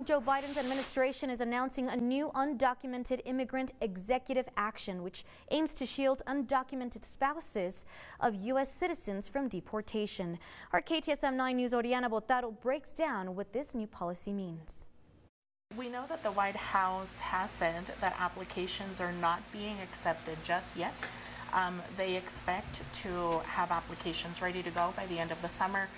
Joe Biden's administration is announcing a new undocumented immigrant executive action, which aims to shield undocumented spouses of U.S. citizens from deportation. Our KTSM 9 News' Oriana Botaro breaks down what this new policy means. We know that the White House has said that applications are not being accepted just yet. They expect to have applications ready to go by the end of the summer.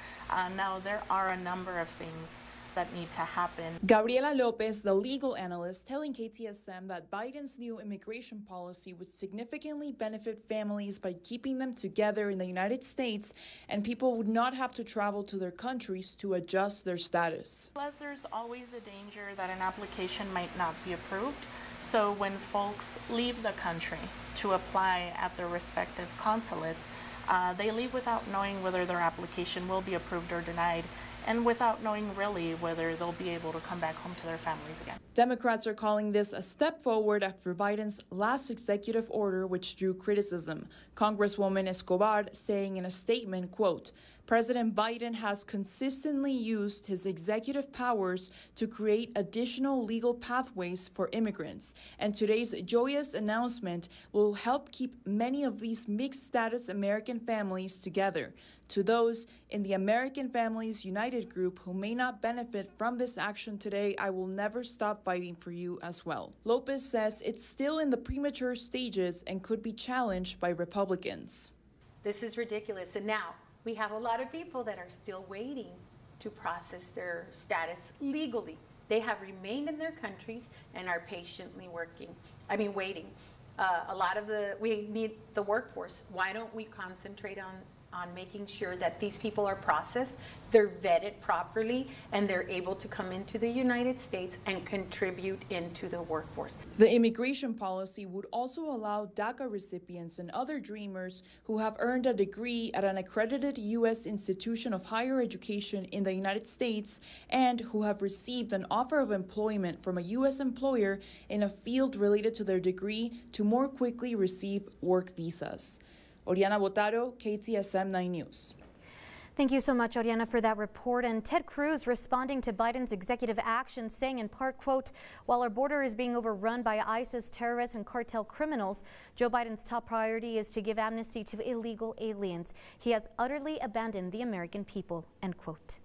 Now, there are a number of things that need to happen. Gabriela Lopez, the legal analyst, telling KTSM that Biden's new immigration policy would significantly benefit families by keeping them together in the United States, and people would not have to travel to their countries to adjust their status. Plus, there's always a danger that an application might not be approved. So when folks leave the country to apply at their respective consulates, they leave without knowing whether their application will be approved or denied, and without knowing really whether they'll be able to come back home to their families again. Democrats are calling this a step forward after Biden's last executive order, which drew criticism. Congresswoman Escobar saying in a statement, quote, "President Biden has consistently used his executive powers to create additional legal pathways for immigrants, and today's joyous announcement will help keep many of these mixed-status American families together. To those in the American Families United group who may not benefit from this action today, I will never stop fighting for you as well." Lopez says it's still in the premature stages and could be challenged by Republicans. This is ridiculous, and now we have a lot of people that are still waiting to process their status legally. They have remained in their countries and are patiently waiting. We need the workforce. Why don't we concentrate on making sure that these people are processed, they're vetted properly, and they're able to come into the United States and contribute into the workforce. The immigration policy would also allow DACA recipients and other dreamers who have earned a degree at an accredited U.S. institution of higher education in the United States and who have received an offer of employment from a U.S. employer in a field related to their degree to more quickly receive work visas. Oriana Botaro, KTSM 9 News. Thank you so much, Oriana, for that report. And Ted Cruz responding to Biden's executive action, saying in part, quote, "While our border is being overrun by ISIS terrorists and cartel criminals, Joe Biden's top priority is to give amnesty to illegal aliens. He has utterly abandoned the American people," end quote.